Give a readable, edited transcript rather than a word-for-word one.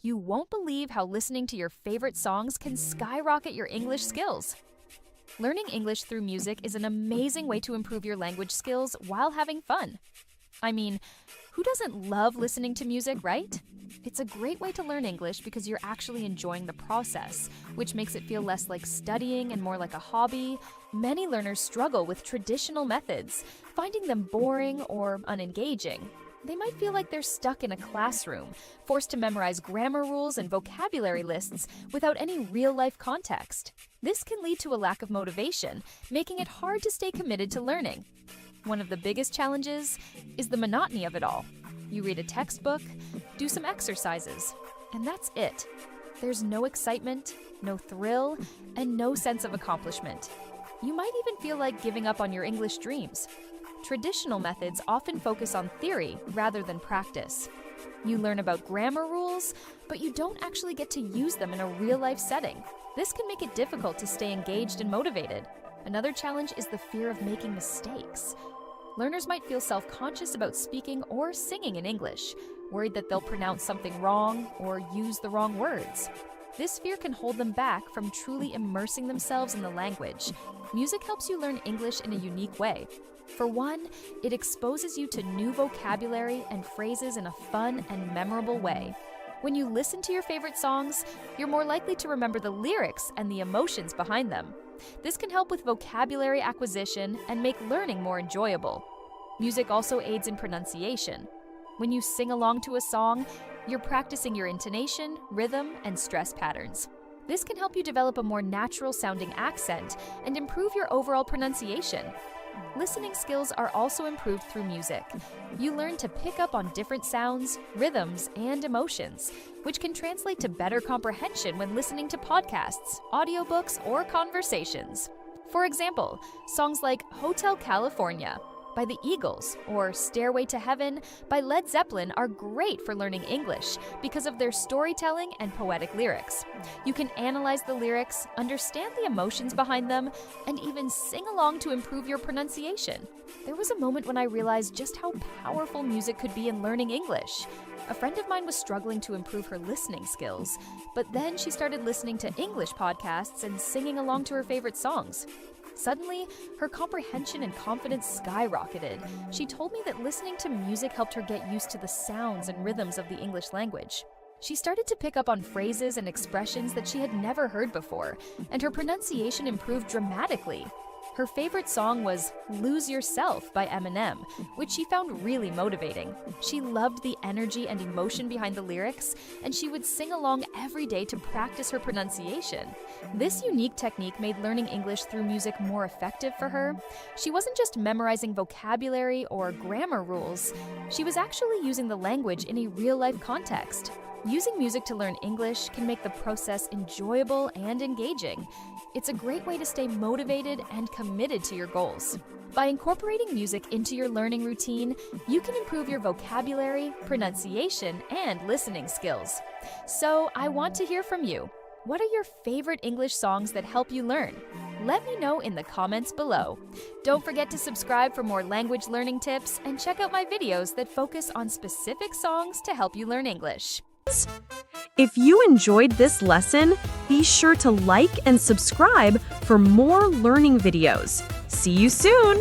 You won't believe how listening to your favorite songs can skyrocket your English skills. Learning English through music is an amazing way to improve your language skills while having fun. I mean, who doesn't love listening to music, right? It's a great way to learn English because you're actually enjoying the process, which makes it feel less like studying and more like a hobby. Many learners struggle with traditional methods, finding them boring or unengaging. They might feel like they're stuck in a classroom, forced to memorize grammar rules and vocabulary lists without any real-life context. This can lead to a lack of motivation, making it hard to stay committed to learning. One of the biggest challenges is the monotony of it all. You read a textbook, do some exercises, and that's it. There's no excitement, no thrill, and no sense of accomplishment. You might even feel like giving up on your English dreams. Traditional methods often focus on theory rather than practice. You learn about grammar rules, but you don't actually get to use them in a real-life setting. This can make it difficult to stay engaged and motivated. Another challenge is the fear of making mistakes. Learners might feel self-conscious about speaking or singing in English, worried that they'll pronounce something wrong or use the wrong words. This fear can hold them back from truly immersing themselves in the language. Music helps you learn English in a unique way. For one, it exposes you to new vocabulary and phrases in a fun and memorable way. When you listen to your favorite songs, you're more likely to remember the lyrics and the emotions behind them. This can help with vocabulary acquisition and make learning more enjoyable. Music also aids in pronunciation. When you sing along to a song, you're practicing your intonation, rhythm, and stress patterns. This can help you develop a more natural-sounding accent and improve your overall pronunciation. Listening skills are also improved through music. You learn to pick up on different sounds, rhythms, and emotions, which can translate to better comprehension when listening to podcasts, audiobooks, or conversations. For example, songs like Hotel California by the Eagles or Stairway to Heaven by Led Zeppelin are great for learning English because of their storytelling and poetic lyrics. You can analyze the lyrics, understand the emotions behind them, and even sing along to improve your pronunciation. There was a moment when I realized just how powerful music could be in learning English. A friend of mine was struggling to improve her listening skills, but then she started listening to English podcasts and singing along to her favorite songs. Suddenly, her comprehension and confidence skyrocketed. She told me that listening to music helped her get used to the sounds and rhythms of the English language. She started to pick up on phrases and expressions that she had never heard before, and her pronunciation improved dramatically. Her favorite song was Lose Yourself by Eminem, which she found really motivating. She loved the energy and emotion behind the lyrics, and she would sing along every day to practice her pronunciation. This unique technique made learning English through music more effective for her. She wasn't just memorizing vocabulary or grammar rules, she was actually using the language in a real-life context. Using music to learn English can make the process enjoyable and engaging. It's a great way to stay motivated and committed to your goals. By incorporating music into your learning routine, you can improve your vocabulary, pronunciation, and listening skills. So, I want to hear from you. What are your favorite English songs that help you learn? Let me know in the comments below. Don't forget to subscribe for more language learning tips and check out my videos that focus on specific songs to help you learn English. If you enjoyed this lesson, be sure to like and subscribe for more learning videos. See you soon!